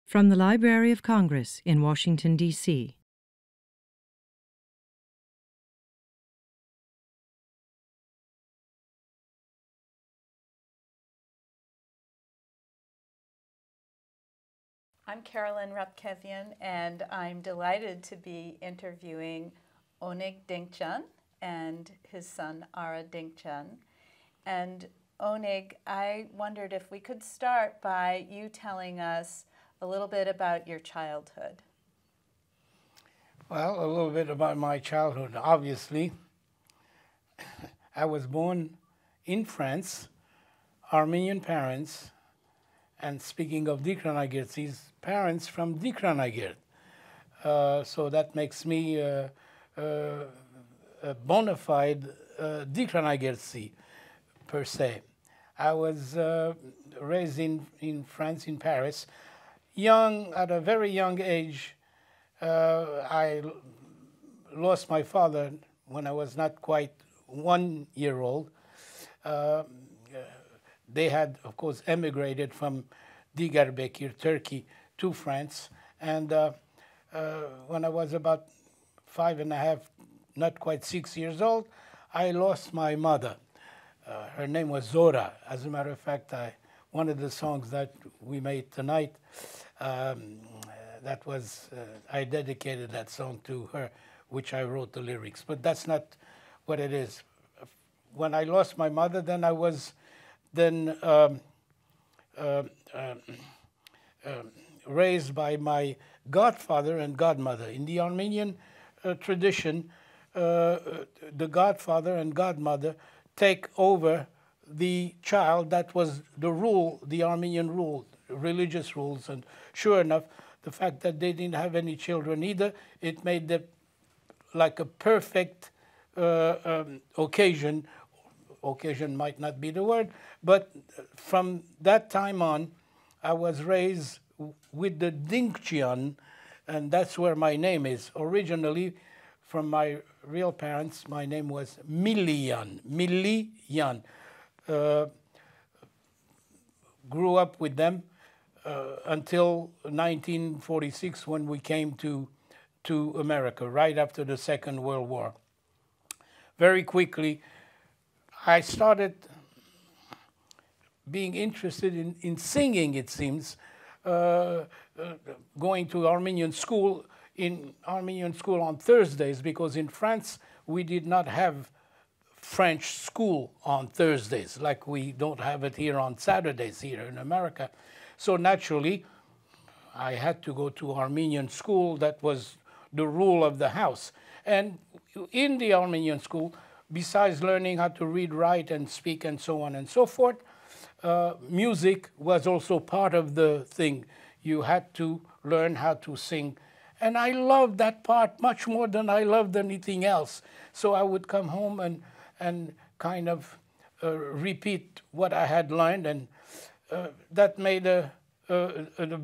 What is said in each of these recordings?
From the Library of Congress in Washington, D.C. I'm Carolyn Repkevian, and I'm delighted to be interviewing Onnik Dinkjian and his son Ara Dinkjian. And Onnik, I wondered if we could start by you telling us a little bit about your childhood. Well, a little bit about my childhood. Obviously, I was born in France, Armenian parents, and speaking of Dinkjian, his parents from Dinkjian. So that makes me a bona fide Dinkjian per se. I was raised in France, in Paris. At a very young age, I lost my father when I was not quite 1 year old. They had, of course, emigrated from Diyarbakir, Turkey, to France. And when I was about 5.5, not quite 6 years old, I lost my mother. Her name was Zora. As a matter of fact, one of the songs that we made tonight, I dedicated that song to her, which I wrote the lyrics. But that's not what it is. When I lost my mother, then I was raised by my godfather and godmother. In the Armenian tradition, the godfather and godmother take over the child. That was the rule, the Armenian rule, religious rules. And sure enough, the fact that they didn't have any children either, it made them like a perfect occasion. Occasion might not be the word, but from that time on, I was raised with the Dinkjian, and that's where my name is. Originally, from my real parents, my name was Milian. Milian. Grew up with them until 1946, when we came to America, right after the Second World War. Very quickly, I started being interested in singing, it seems, going to Armenian school on Thursdays, because in France we did not have French school on Thursdays, like we don't have it here on Saturdays here in America. So naturally, I had to go to Armenian school. That was the rule of the house. And in the Armenian school, besides learning how to read, write, and speak, and so on and so forth, music was also part of the thing. You had to learn how to sing. And I loved that part much more than I loved anything else. So I would come home and kind of repeat what I had learned. And that made the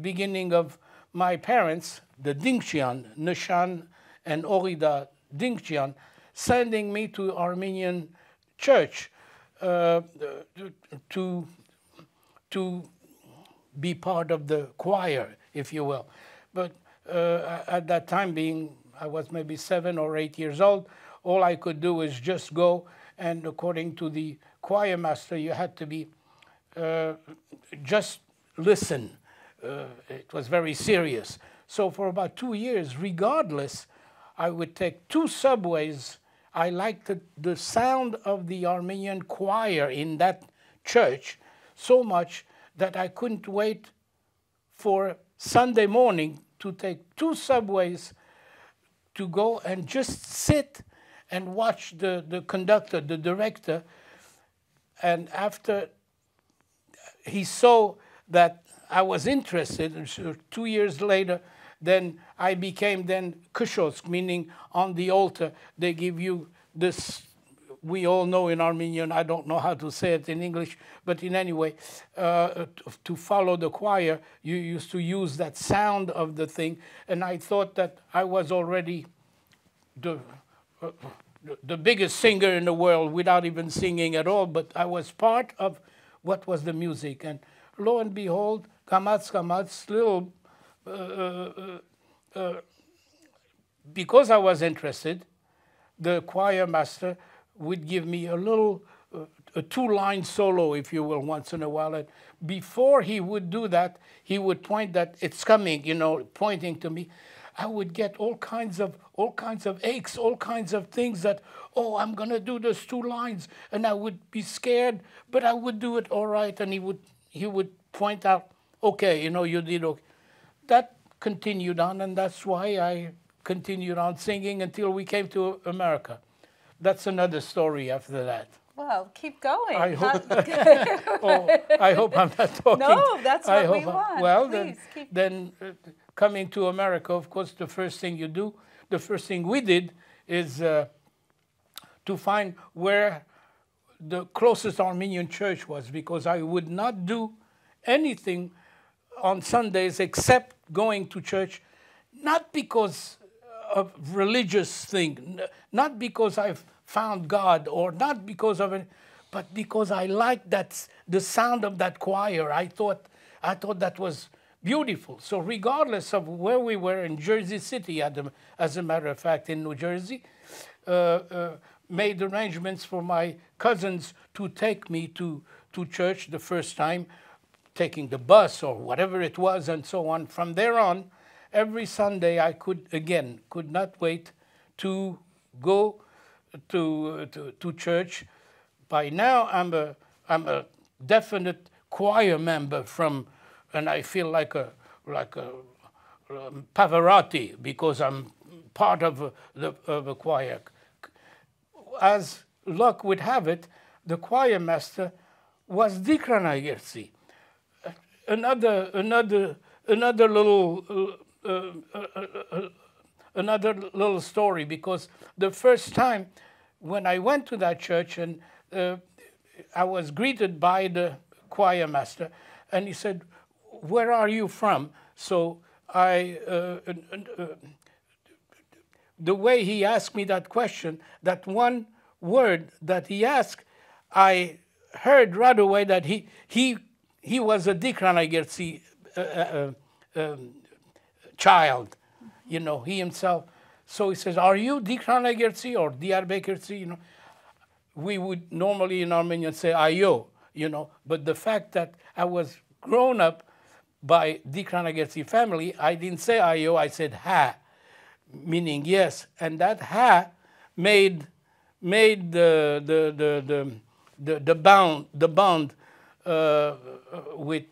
beginning of my parents, the Dinkjian, Nishan and Orida Dinkjian, sending me to Armenian church to be part of the choir, if you will. But at that time, I was maybe 7 or 8 years old, all I could do is just go, and according to the choir master, you had to be just listen. It was very serious. So for about 2 years, regardless, I would take 2 subways. I liked the sound of the Armenian choir in that church so much that I couldn't wait for Sunday morning to take 2 subways to go and just sit and watch the conductor, the director. And after he saw that I was interested, so 2 years later, then I became kushosk, meaning on the altar, they give you this, we all know in Armenian, I don't know how to say it in English, but in any way, to follow the choir, you used to use that sound of the thing, and I thought that I was already the biggest singer in the world without even singing at all, but I was part of what was the music. And lo and behold, Kamats, little because I was interested, the choir master would give me a little, a two-line solo, if you will, once in a while. And before he would do that, he would point that it's coming, you know, pointing to me. I would get all kinds of aches, all kinds of things that, oh, I'm gonna do those two lines, and I would be scared, but I would do it all right. And he would point out, okay, you know, you did okay. That continued on, and that's why I continued on singing until we came to America. That's another story after that. Well, keep going. I hope, I hope I'm not talking. No, that's what we want. Well, Please, then coming to America, of course, the first thing you do, the first thing we did is to find where the closest Armenian church was, because I would not do anything on Sundays except going to church, not because of religious thing, not because I've found God, or not because of it, but because I liked the sound of that choir. I thought that was beautiful. So regardless of where we were in Jersey City, as a matter of fact, in New Jersey, made arrangements for my cousins to take me to church the first time, taking the bus or whatever it was, and so on. From there on, every Sunday I could not wait to go to church. By now I'm a definite choir member and I feel like a Pavarotti, because I'm part of a choir. As luck would have it, the choir master was Dikranagersi. Another little story, because the first time when I went to that church, and I was greeted by the choir master, and he said, "Where are you from?" So the way he asked me that question, that one word that he asked, I heard right away that he was a Dikranagersi child, you know, he himself. So he says, "Are you Dikranagersi or Diyarbakirsi?" You know, we would normally in Armenian say "ayo," you know, but the fact that I was grown up by Dikranagersi family, I didn't say "ayo," I said "ha," meaning yes, and that "ha" made the bond with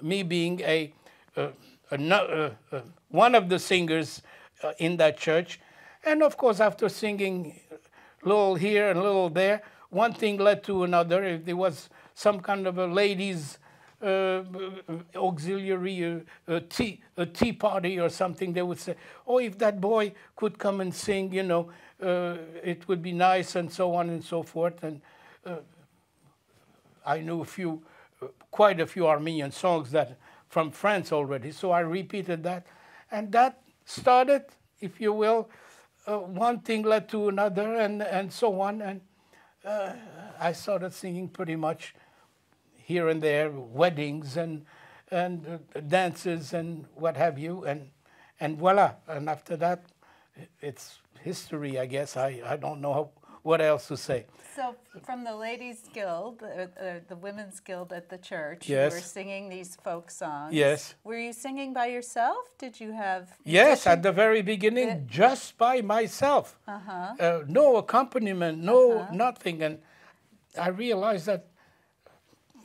me being one of the singers in that church. And of course, after singing a little here and a little there, one thing led to another. If there was some kind of a ladies' auxiliary, a tea party or something, they would say, "Oh, if that boy could come and sing, you know, it would be nice," and so on and so forth. And I knew quite a few Armenian songs that from France already, so I repeated that, and that started, if you will, one thing led to another, and so on, and I started singing pretty much here and there, weddings and dances and what have you, and voila. And after that, it's history, I guess. I don't know what else to say. So from the Ladies Guild, the Women's Guild at the church, yes, you were singing these folk songs. Yes. Were you singing by yourself? Did you have... Yes, at the very beginning, just by myself. No accompaniment, no nothing. And I realized that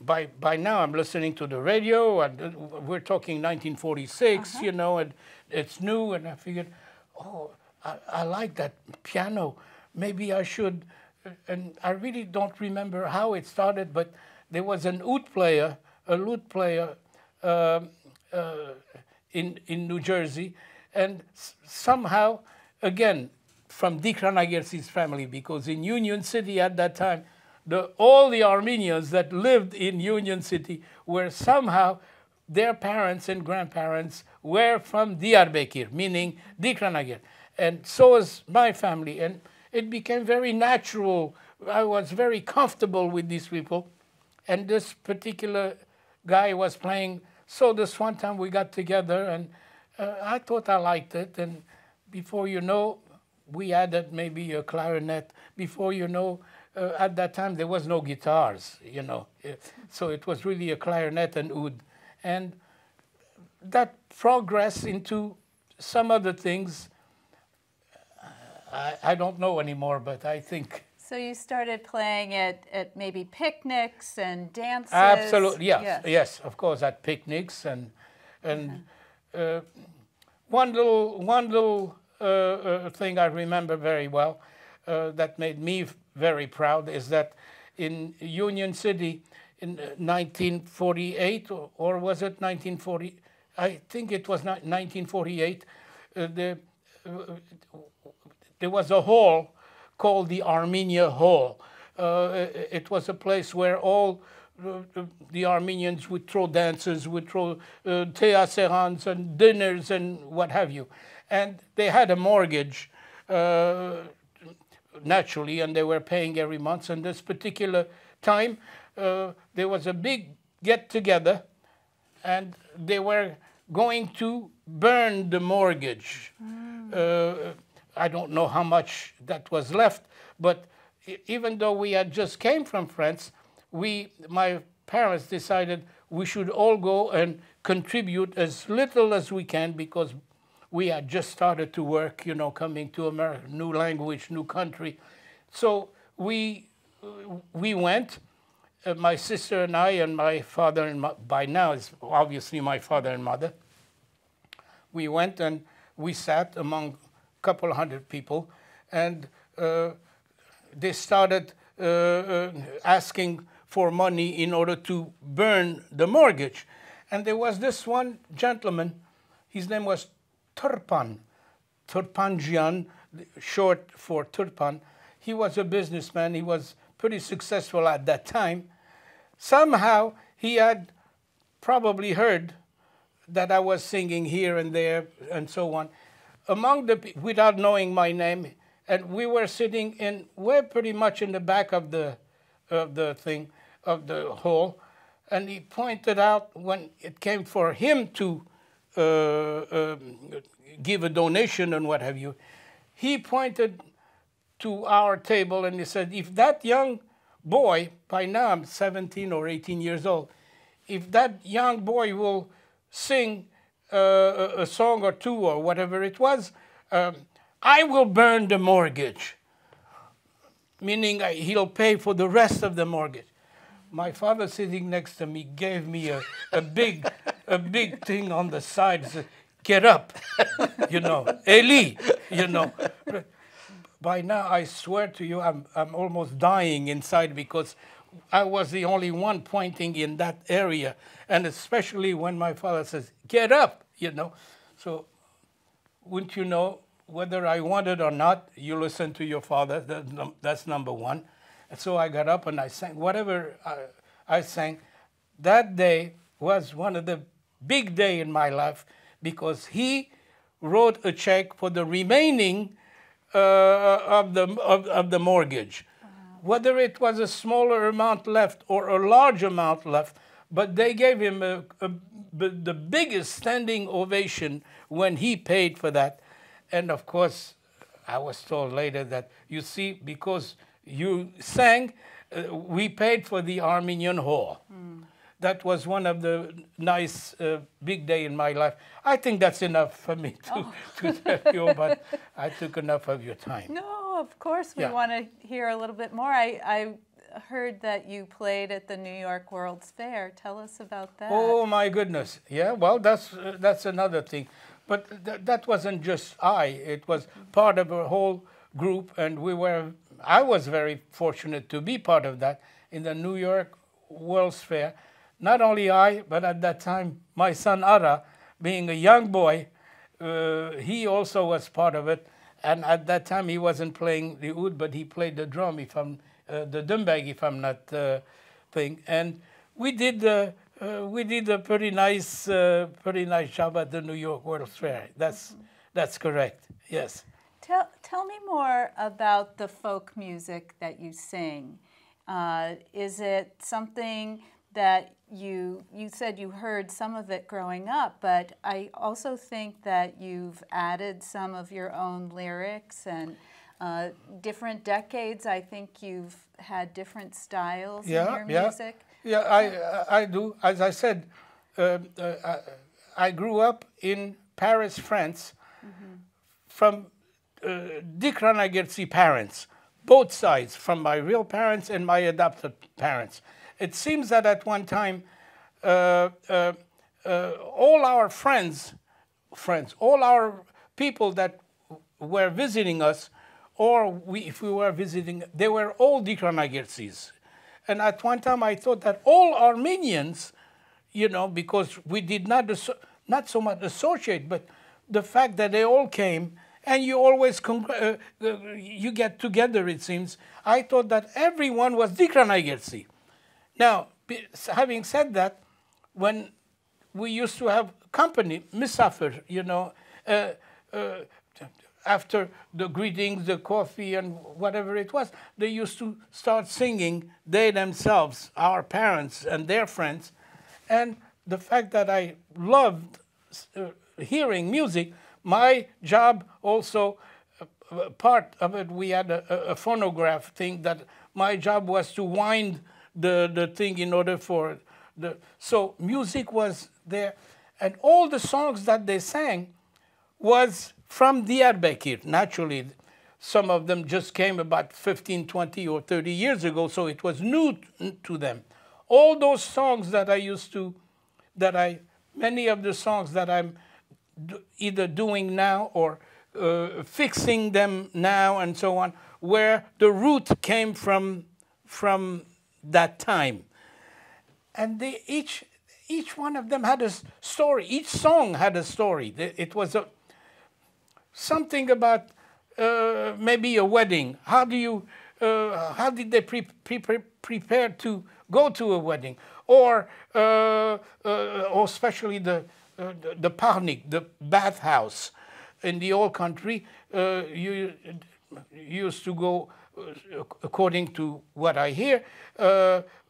by now I'm listening to the radio, and we're talking 1946, you know, and it's new, and I figured, oh, I like that piano. Maybe I should, and I really don't remember how it started, but there was a lute player in New Jersey, and somehow, again, from Dikranagersi's family, because in Union City at that time, all the Armenians that lived in Union City were somehow, their parents and grandparents were from Diyarbakir, meaning Dikranager. And so was my family, and it became very natural. I was very comfortable with these people, and this particular guy was playing. So this one time we got together, and I thought I liked it, and before you know, we added maybe a clarinet. Before you know, at that time there was no guitars, you know, so it was really a clarinet and oud, and that progressed into some other things. I don't know anymore, but I think. So you started playing at maybe picnics and dances? Absolutely, yes, of course, at picnics and one little thing I remember very well that made me very proud is that in Union City in 1948, or was it 1940? I think it was 1948. There was a hall called the Armenia Hall. It was a place where all the Armenians would throw dances, would throw théâtrans and dinners and what have you. And they had a mortgage, naturally, and they were paying every month. And this particular time, there was a big get-together, and they were going to burn the mortgage. I don't know how much that was left, but even though we had just came from France, my parents decided we should all go and contribute as little as we can, because we had just started to work, you know, coming to America, new language, new country. So we went, my sister and I and my father and by now it's obviously my father and mother. We went and we sat among a couple hundred people, and they started asking for money in order to burn the mortgage. And there was this one gentleman, his name was Turpan Dinkjian, short for Turpan. He was a businessman. He was pretty successful at that time. Somehow he had probably heard that I was singing here and there and so on, without knowing my name. And we were sitting we're pretty much in the back of the hall, and he pointed out when it came for him to give a donation and what have you, he pointed to our table and he said, if that young boy, by now I'm 17 or 18 years old, if that young boy will sing a song or two or whatever it was, I will burn the mortgage, meaning he'll pay for the rest of the mortgage. My father sitting next to me gave me a big thing on the side, said, get up, you know, Eli, you know. By now, I swear to you, I'm almost dying inside, because I was the only one pointing in that area, and especially when my father says, get up, you know. So, wouldn't you know, whether I wanted or not, you listen to your father, that's number one. And so I got up and I sang whatever I sang. That day was one of the big days in my life, because he wrote a check for the remaining of the mortgage. Wow. Whether it was a smaller amount left or a large amount left, but they gave him the biggest standing ovation when he paid for that. And of course, I was told later that, you see, because you sang, we paid for the Armenian Hall. Mm. That was one of the nice big day in my life. I think that's enough for me to tell you, but I took enough of your time. No, of course we want to hear a little bit more. I heard that you played at the New York World's Fair. Tell us about that. Oh my goodness! Yeah, well, that's another thing. But that wasn't just it was part of a whole group, and I was very fortunate to be part of that in the New York World's Fair. Not only I, but at that time, my son Ara, being a young boy, he also was part of it. And at that time, he wasn't playing the oud, but he played the drum, the dumbag, if I'm not thing. And we did a pretty nice job at the New York World's Fair. That's correct. Yes. Tell me more about the folk music that you sing. Is it something that you said you heard some of it growing up, but I also think that you've added some of your own lyrics and different decades. I think you've had different styles in your music. Yeah, I do. As I said, I grew up in Paris, France, from Dikranagertsi parents, both sides, from my real parents and my adopted parents. It seems that at one time, all our friends, all our people that were visiting us, or if we were visiting, they were all Dikranagertsis. And at one time I thought that all Armenians, you know, because we did not so much associate, but the fact that they all came and you always you get together, it seems, I thought that everyone was Dikranagertsi. Now, having said that, when we used to have company, misafir, you know, after the greetings, the coffee, and whatever it was, they used to start singing, they themselves, our parents and their friends. And the fact that I loved hearing music, my job also, part of it, we had a phonograph thing that my job was to wind the thing in order for the... So music was there. And all the songs that they sang was from Diyarbakir. Naturally, some of them just came about 15, 20, or 30 years ago, so it was new to them. All those songs that I used to, many of the songs that I'm either doing now or fixing them now and so on, where the root came from that time. And each one of them had a story. Each song had a story. It was something about maybe a wedding. How did they prepare to go to a wedding? Or especially the parnik, the bathhouse. In the old country, you used to go, according to what I hear,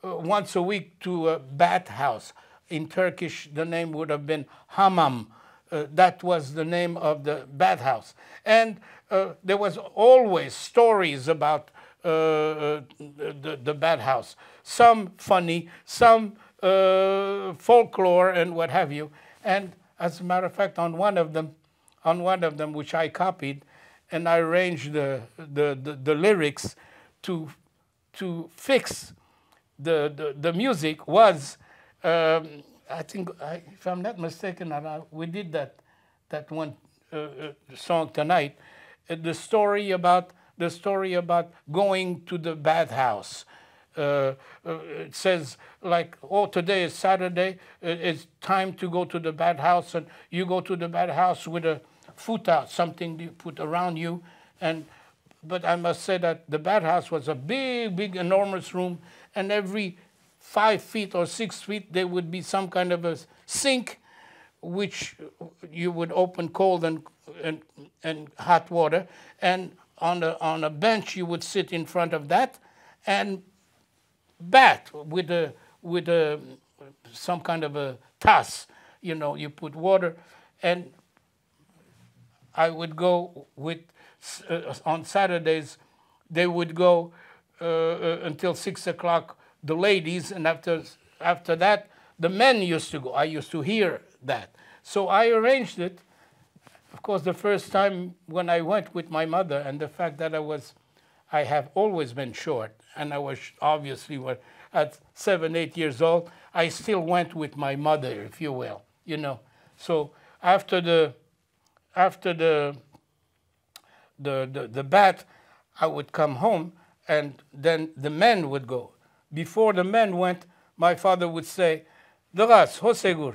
once a week to a bathhouse. In Turkish, the name would have been hamam. That was the name of the bathhouse. And there was always stories about the bathhouse. Some funny, some folklore and what have you. And as a matter of fact, on one of them, which I copied, and I arranged the lyrics to fix the music, was I think, if I'm not mistaken, we did that one song tonight. The story about going to the bathhouse. It says like, oh, today is Saturday. It's time to go to the bathhouse, and you go to the bathhouse with a futa, something you put around you, but I must say that the bathhouse was a big, enormous room, and every 5 feet or 6 feet there would be some kind of a sink, which you would open cold and hot water, and on a bench you would sit in front of that and bath with some kind of a tass. You know, you put water, and I would go with on Saturdays. They would go until 6 o'clock, the ladies, and after that the men used to go. I used to hear that, so I arranged it. Of course, the first time when I went with my mother, and the fact that I have always been short, and I was obviously at 7, 8 years old, I still went with my mother, if you will, you know. So after the bath, I would come home, and then the men would go. Before the men went, my father would say, "Doras, Hosegur,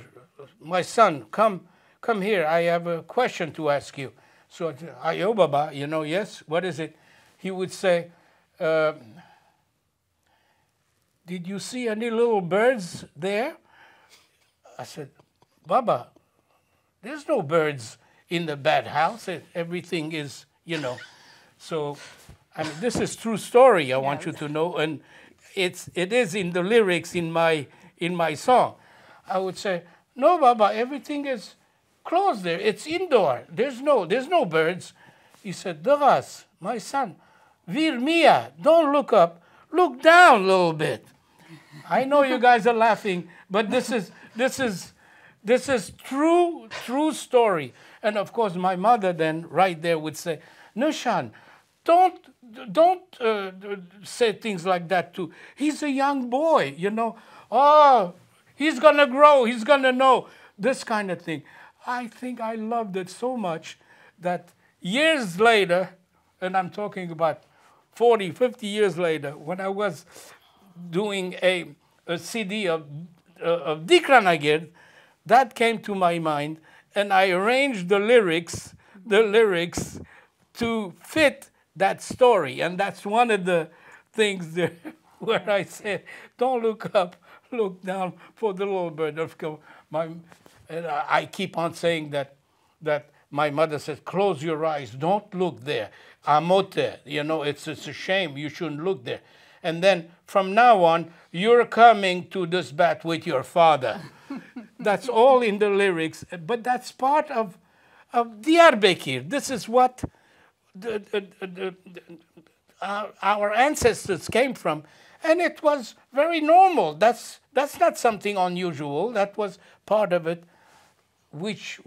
my son, come here. I have a question to ask you." So, "Ayo, Baba," you know, "Yes, what is it?" He would say, "Did you see any little birds there?" I said, "Baba, there's no birds in the bathhouse. Everything is, you know." So, I mean, this is true story, I want you to know, and it is in the lyrics in my in my song. I would say, no, Baba, everything is closed there. It's indoor. There's no birds. He said, Doras, my son, vir mia, don't look up. Look down a little bit. I know you guys are laughing, but this is true story. And of course, my mother then right there would say, Nushan, don't say things like that too. He's a young boy, you know. Oh, he's gonna grow. He's gonna know this kind of thing. I think I loved it so much that years later, and I'm talking about 40, 50 years later, when I was doing a CD of Dikranagir, that came to my mind, and I arranged the lyrics to fit that story. And that's one of the things there where I said, don't look up, look down for the little bird. And I keep on saying that my mother says, close your eyes, don't look there. Amote, you know, it's a shame, you shouldn't look there. And then from now on, you're coming to this bat with your father. That's all in the lyrics, but that's part of Diyarbakir. This is what our ancestors came from, and it was very normal. That's not something unusual. That was part of it, which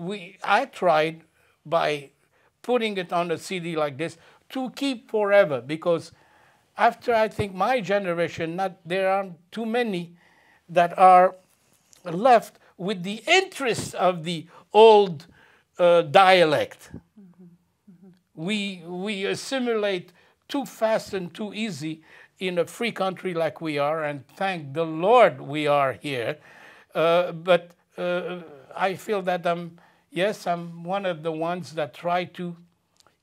I tried by putting it on a CD like this to keep forever, because after I think my generation, there aren't too many that are left with the interest of the old dialect. We assimilate too fast and too easy in a free country like we are, and thank the Lord we are here. But I feel that I'm one of the ones that try to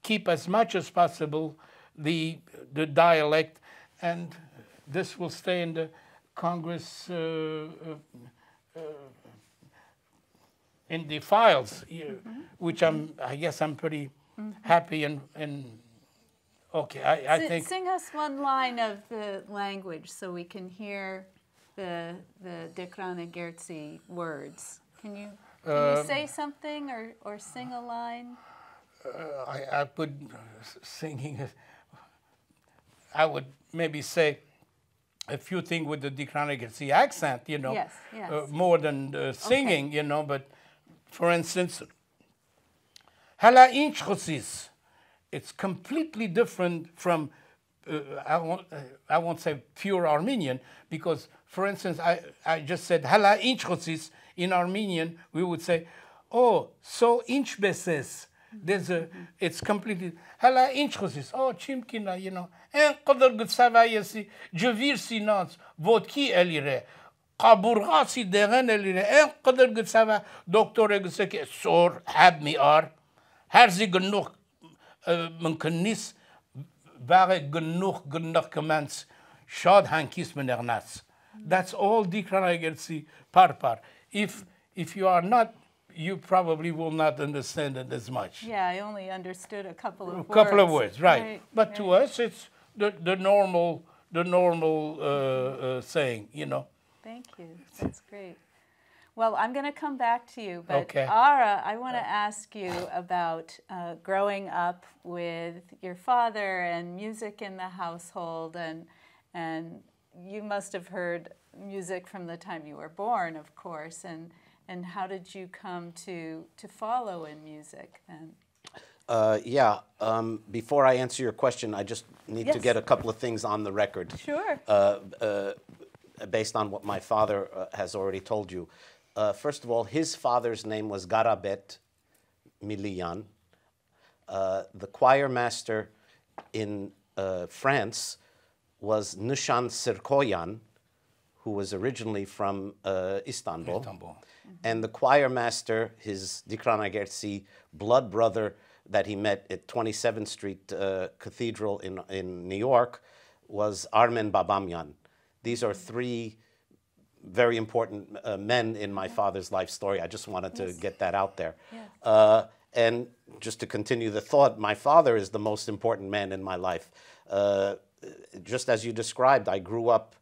keep as much as possible the dialect, and this will stay in the Congress in the files, which I guess I'm pretty happy and okay. I think. Sing us one line of the language so we can hear the Dikranagirtsi words. Can you say something or sing a line? I put singing. I would maybe say a few things with the Dikranagirtsi accent, you know, yes. more than singing, okay. You know. But for instance, Hala inch chosis, it's completely different from. I won't say pure Armenian, because, for instance, I just said Hala inch chosis. In Armenian, we would say, oh, so inch beses. It's completely. Hala inch chosis. Oh, chimkina, you know. En qadar gut savayesi, javir sinans, vodki elire, qaburgasi degen elire. En qadar gut sava, doctor eguseke sor hab mi ar. Herzi genoeg menkenis, ware genoeg gemens, shad hankis menernas. That's all Dikranagirtsi par. If you are not, you probably will not understand it as much. Yeah, I only understood a couple of words. A couple of words, right. But to us, it's the normal saying, you know. Thank you. That's great. Well, I'm going to come back to you, but okay. Ara, I want to ask you about growing up with your father and music in the household, and you must have heard music from the time you were born, of course, and how did you come to follow in music then? Before I answer your question, I just need to get a couple of things on the record. Sure. Based on what my father has already told you. First of all, his father's name was Garabet Milian. The choir master in France was Nushan Sirkoyan, who was originally from Istanbul. And the choir master, his Dikranagirtsi blood brother that he met at 27th Street Cathedral in New York, was Armen Babamyan. These are three very important men in my father's life story. I just wanted to get that out there. Yes. And just to continue the thought, my father is the most important man in my life. Just as you described, I grew up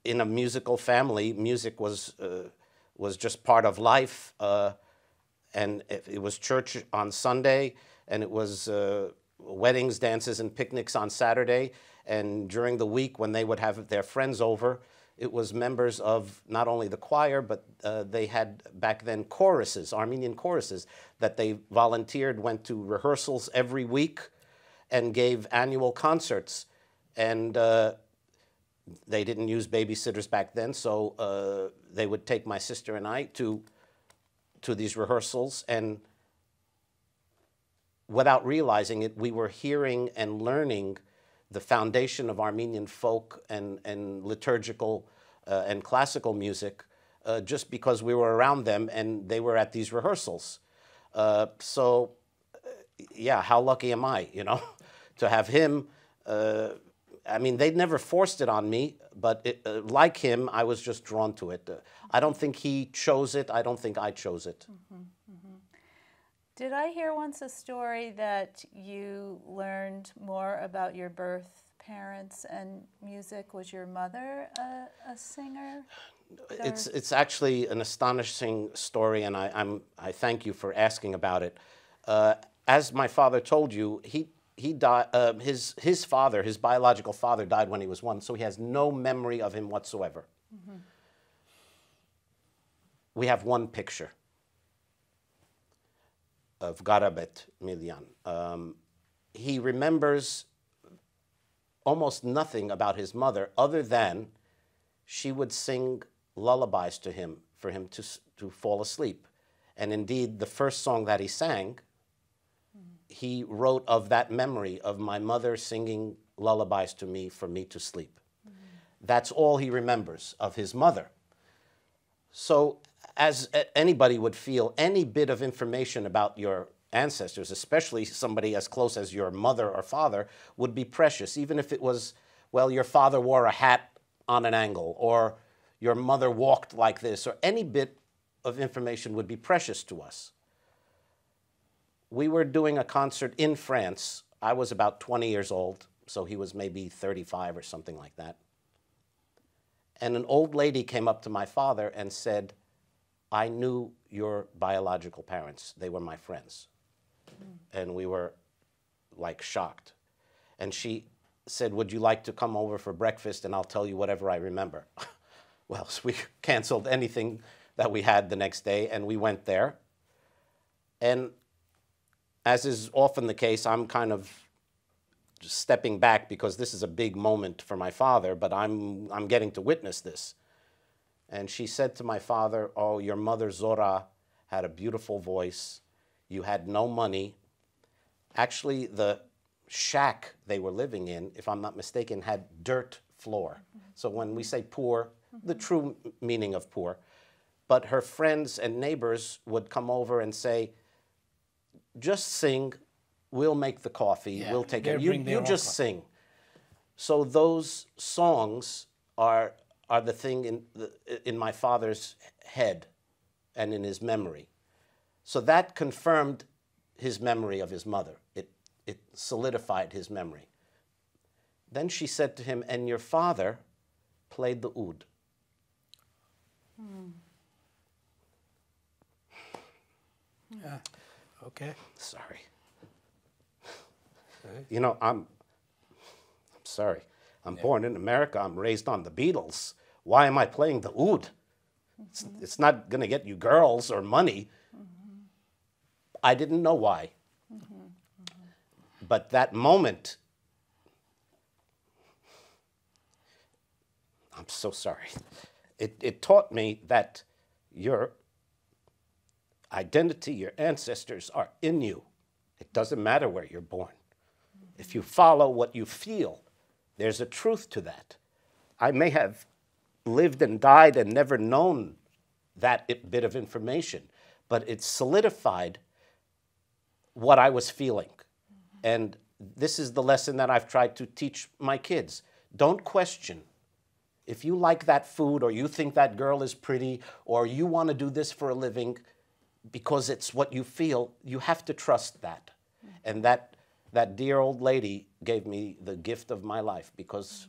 in a musical family, music was just part of life, and it was church on Sunday, and it was weddings, dances, and picnics on Saturday, and during the week when they would have their friends over, it was members of not only the choir, but they had back then choruses, Armenian choruses, that they volunteered, went to rehearsals every week, and gave annual concerts. And they didn't use babysitters back then, so they would take my sister and I to these rehearsals, and without realizing it, we were hearing and learning the foundation of Armenian folk and liturgical and classical music just because we were around them and they were at these rehearsals. So, yeah, how lucky am I, you know, to have him. I mean, they never forced it on me, but like him, I was just drawn to it. I don't think he chose it. I don't think I chose it. Mm-hmm, mm-hmm. Did I hear once a story that you learned more about your birth parents and music? Was your mother a singer? It's actually an astonishing story, and I thank you for asking about it. As my father told you, he died. His father, his biological father, died when he was 1, so he has no memory of him whatsoever. Mm-hmm. We have one picture of Garabet Milyan. He remembers almost nothing about his mother other than she would sing lullabies to him for him to fall asleep. And indeed, the first song that he sang, he wrote of that memory of my mother singing lullabies to me for me to sleep. That's all he remembers of his mother. So as anybody would feel, any bit of information about your ancestors, especially somebody as close as your mother or father, would be precious, even if it was, well, your father wore a hat on an angle, or your mother walked like this, or any bit of information would be precious to us. We were doing a concert in France. I was about 20 years old, so he was maybe 35 or something like that. And an old lady came up to my father and said, "I knew your biological parents. They were my friends." And we were like shocked. And she said, "Would you like to come over for breakfast and I'll tell you whatever I remember?" Well, so we canceled anything that we had the next day and we went there. And as is often the case, I'm kind of just stepping back because this is a big moment for my father, but I'm getting to witness this. And she said to my father, "Oh, your mother Zora had a beautiful voice. You had no money." Actually, the shack they were living in, if I'm not mistaken, had dirt floor. So when we say poor, the true meaning of poor, but her friends and neighbors would come over and say, "Just sing, we'll make the coffee, we'll take it. You just sing." So those songs are the thing in my father's head and in his memory. So that confirmed his memory of his mother. It solidified his memory. Then she said to him, "And your father played the oud." Yeah. Okay. Sorry. You know, I'm sorry. I'm born in America. I'm raised on the Beatles. Why am I playing the oud? It's not going to get you girls or money. I didn't know why. But that moment, I'm so sorry. It taught me that your identity, your ancestors are in you. It doesn't matter where you're born. If you follow what you feel, there's a truth to that. I may have lived and died and never known that bit of information, but it solidified what I was feeling. And this is the lesson that I've tried to teach my kids. Don't question. If you like that food, or you think that girl is pretty, or you want to do this for a living because it's what you feel, you have to trust that. And that dear old lady gave me the gift of my life because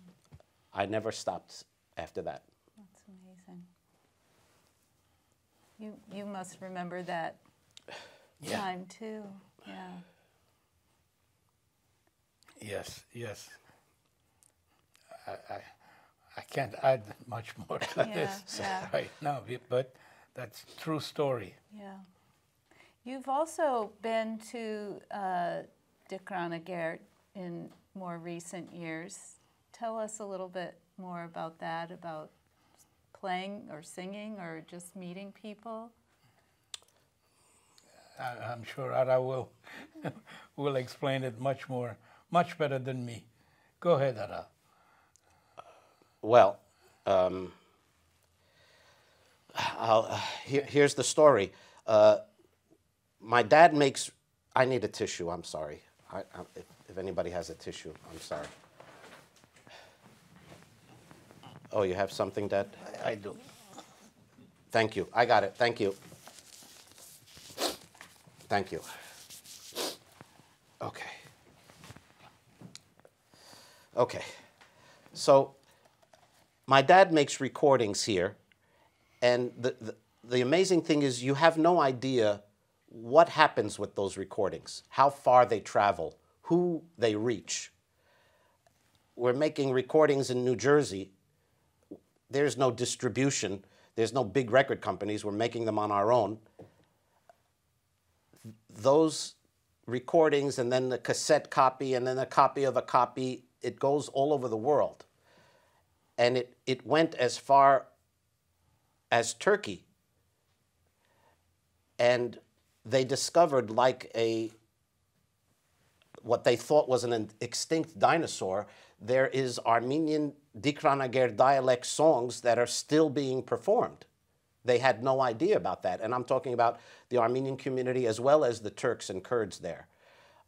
I never stopped after that. That's amazing. You must remember that time too. Yeah. Yes, yes. I can't add much more to this right now, but that's a true story. Yeah. You've also been to Dikranagirt in more recent years. Tell us a little bit more about that, about playing or singing or just meeting people. I'm sure Ara will will explain it much better than me. Go ahead, Ara. Well, here's the story. My dad makes. I need a tissue. I'm sorry. If anybody has a tissue, I'm sorry. Oh, you have something, Dad? I do. Thank you. I got it. Thank you. Thank you. Okay. Okay. So, my dad makes recordings here, and the amazing thing is you have no idea what happens with those recordings, how far they travel, who they reach. We're making recordings in New Jersey. There's no distribution. There's no big record companies. We're making them on our own. Those recordings and then the cassette copy and then a copy of a copy, it goes all over the world. And it went as far as Turkey. And they discovered what they thought was an extinct dinosaur. There is Armenian Dikranagirt dialect songs that are still being performed. They had no idea about that. And I'm talking about the Armenian community as well as the Turks and Kurds there.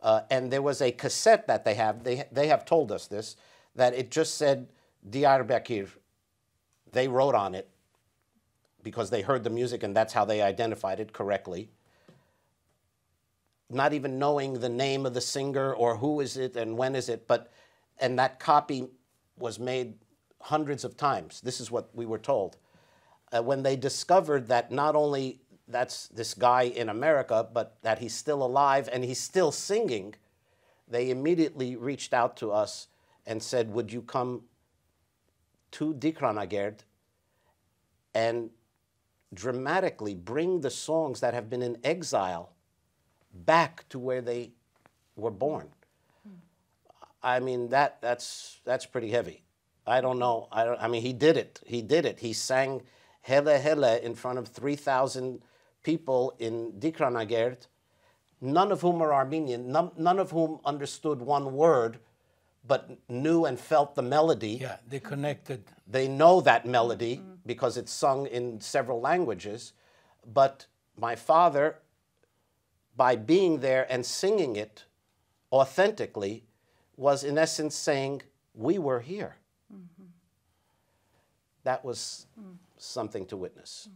And there was a cassette that they have. They have told us this, that it just said Diyarbakir. They wrote on it because they heard the music and that's how they identified it correctly. Not even knowing the name of the singer or who is it and when is it, and that copy was made hundreds of times. This is what we were told. When they discovered that not only that's this guy in America, but that he's still alive and he's still singing, they immediately reached out to us and said, would you come to Dikranagirt and dramatically bring the songs that have been in exile back to where they were born. I mean, that's pretty heavy. I don't know. I mean, he did it. He did it. He sang Hele Hele in front of 3,000 people in Dikranagirt, none of whom are Armenian, none of whom understood one word, but knew and felt the melody. Yeah, they connected. They know that melody because it's sung in several languages. But my father, by being there and singing it authentically, was in essence saying, we were here. That was something to witness.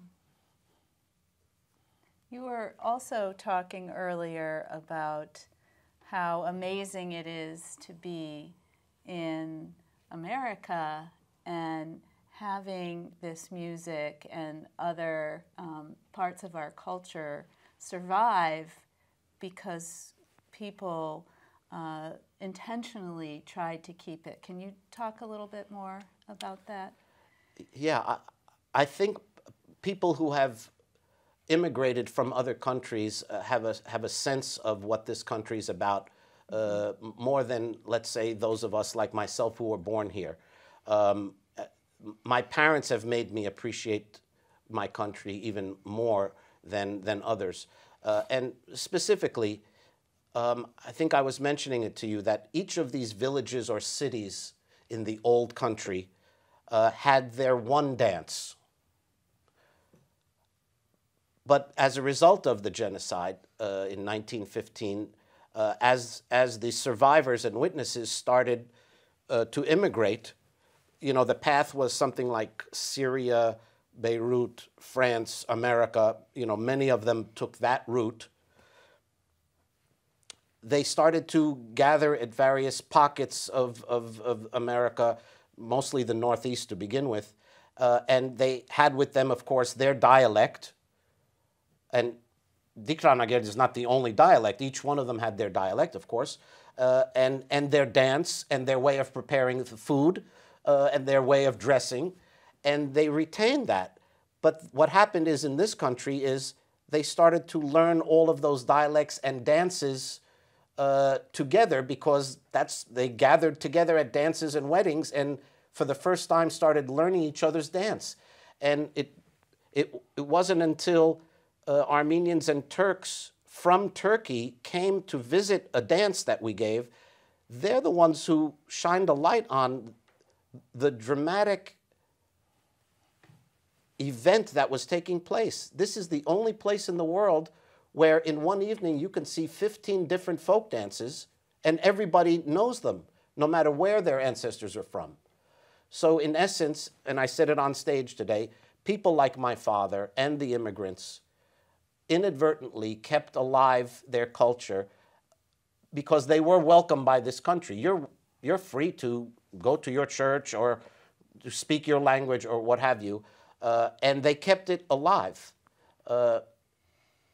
You were also talking earlier about how amazing it is to be in America and having this music and other parts of our culture survive because people intentionally tried to keep it. Can you talk a little bit more about that? Yeah, I think people who have immigrated from other countries have a sense of what this country is about more than, let's say, those of us like myself who were born here. My parents have made me appreciate my country even more than others. And specifically, I think I was mentioning it to you that each of these villages or cities in the old country had their one dance. But as a result of the genocide in 1915, as the survivors and witnesses started to immigrate, you know, the path was something like Syria, Beirut, France, America. You know, many of them took that route. They started to gather at various pockets of America, mostly the Northeast to begin with, And they had with them, of course, their dialect. And Dikranagir is not the only dialect. Each one of them had their dialect, of course, and their dance and their way of preparing the food and their way of dressing. And they retained that. But what happened is in this country is they started to learn all of those dialects and dances together because they gathered together at dances and weddings and for the first time started learning each other's dance. And it wasn't until Armenians and Turks from Turkey came to visit a dance that we gave, they're the ones who shined a light on the dramatic event that was taking place. This is the only place in the world where in one evening you can see 15 different folk dances and everybody knows them, no matter where their ancestors are from. So in essence, and I said it on stage today, people like my father and the immigrants inadvertently kept alive their culture because they were welcomed by this country. You're free to go to your church or to speak your language or what have you, and they kept it alive.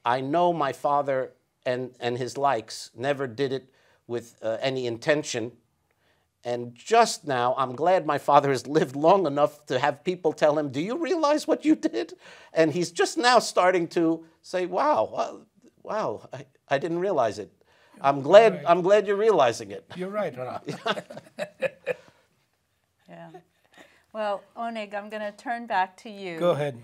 I know my father and his likes never did it with any intention. And just now, I'm glad my father has lived long enough to have people tell him, do you realize what you did? And he's just now starting to say, wow, I didn't realize it. I'm glad, right. I'm glad you're realizing it. You're right, Ara. Yeah. Well, Onnik, I'm going to turn back to you. Go ahead.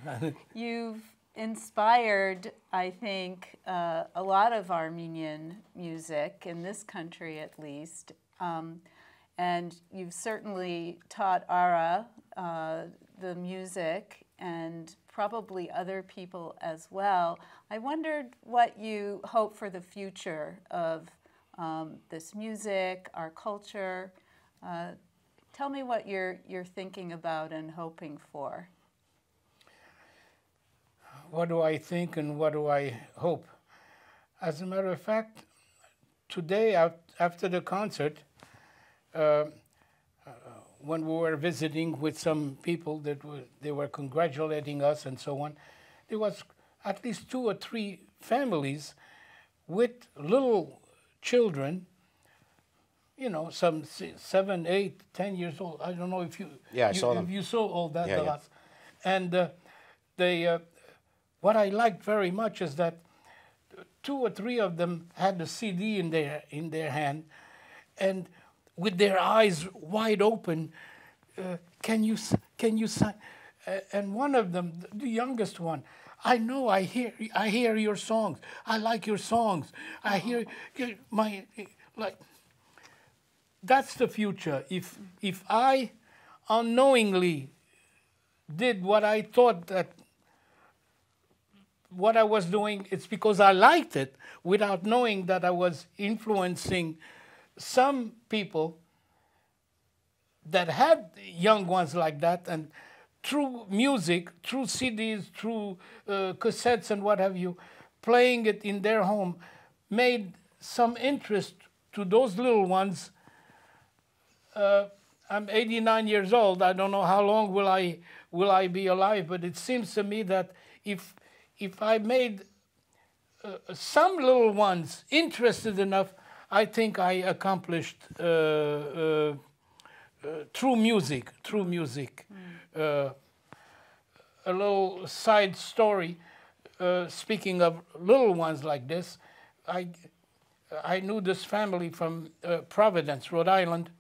You've inspired, I think, a lot of Armenian music, in this country at least. And you've certainly taught Ara the music and probably other people as well. I wondered what you hope for the future of this music, our culture. Tell me what you're thinking about and hoping for. What do I think and what do I hope? As a matter of fact, today after the concert, when we were visiting with some people they were congratulating us and so on, there was at least 2 or 3 families with little children, you know, some 7, 8, 10 years old. I don't know if you saw them. If you saw all that. Yeah, yeah. And they what I liked very much is that 2 or 3 of them had a CD in their hand, and with their eyes wide open, can you sign? And one of them, the youngest one, I know, I hear your songs. I like your songs. I hear like. That's the future. If I unknowingly did what I thought that what I was doing, it's because I liked it without knowing that I was influencing some people that had young ones like that, and through music, through CDs, through cassettes and what have you, playing it in their home, made some interest to those little ones. I'm 89 years old. I don't know how long will I be alive, but it seems to me that if I made some little ones interested enough, I think I accomplished through music. A little side story, speaking of little ones like this, I knew this family from Providence, Rhode Island.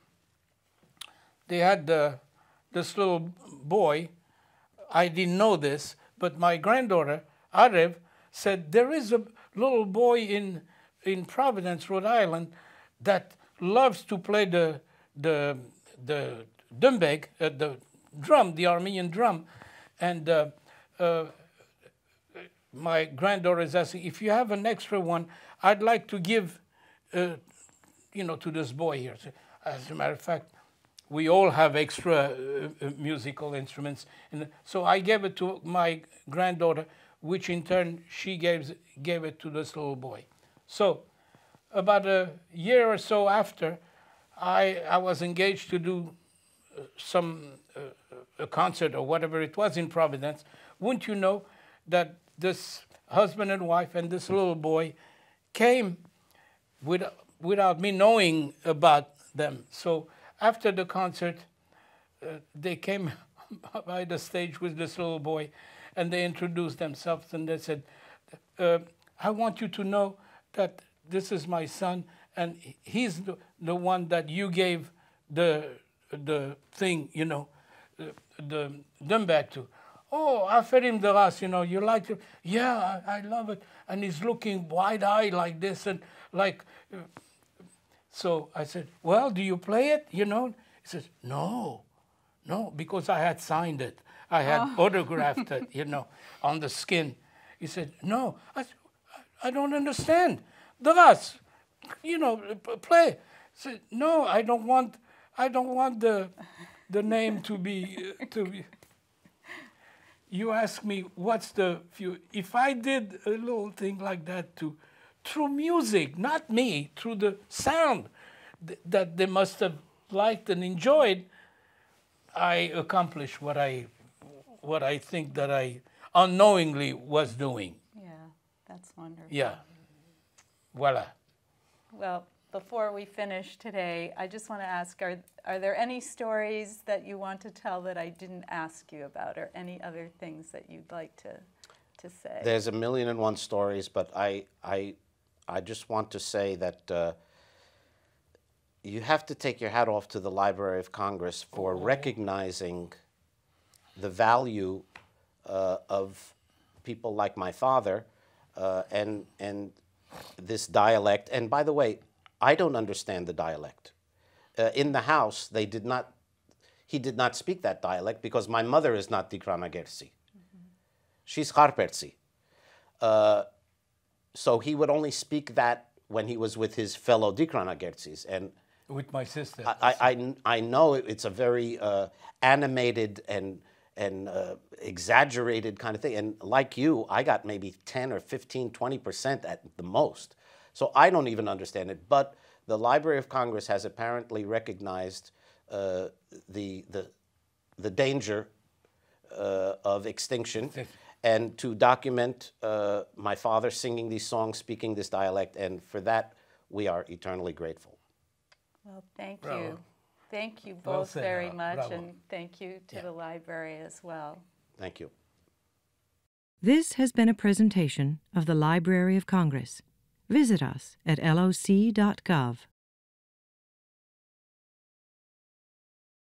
They had this little boy. I didn't know this, but my granddaughter, Arev, said, there is a little boy in Providence, Rhode Island, that loves to play the dumbeg, the drum, the Armenian drum. And my granddaughter is asking, if you have an extra one, I'd like to give, to this boy here. So, as a matter of fact, we all have extra musical instruments. And so I gave it to my granddaughter, which in turn she gave it to this little boy. So about a year or so after, I was engaged to do some a concert or whatever it was in Providence, wouldn't you know that this husband and wife and this little boy came without me knowing about them. So after the concert, they came by the stage with this little boy, and they introduced themselves, and they said, I want you to know that this is my son, and he's the one that you gave the thing, you know, the dumbag to. Oh, I fed him the ras, you know, you like it? Yeah, I love it. And he's looking wide-eyed like this, and like, so I said, well, do you play it, you know? He says, no, because I had signed it. I had autographed it, you know, on the skin. He said, no. I said, I don't understand. The ras, you know, play. I said, no, I don't want the name to be. You ask me what's the few. If I did a little thing like that through music, not me, through the sound that they must have liked and enjoyed, I accomplished what I think that I unknowingly was doing. Yeah, that's wonderful. Yeah. Voila. Well, before we finish today, I just want to ask, are there any stories that you want to tell that I didn't ask you about, or any other things that you'd like to say? There's 1,000,001 stories, but I just want to say that you have to take your hat off to the Library of Congress for recognizing the value of people like my father and this dialect. And by the way, I don't understand the dialect. In the house, he did not speak that dialect because my mother is not Dikrana Gersi. She's Kharpersi. So he would only speak that when he was with his fellow Dikrana Gersis. And with my sister. I know it's a very animated and exaggerated kind of thing. And like you, I got maybe 10 or 15, 20% at the most. So I don't even understand it. But the Library of Congress has apparently recognized the danger of extinction, and to document my father singing these songs, speaking this dialect, and for that we are eternally grateful. Well, thank Bravo. you. Thank you Well both said, very much, bravo. and thank you to the library as well. Thank you. This has been a presentation of the Library of Congress. Visit us at loc.gov.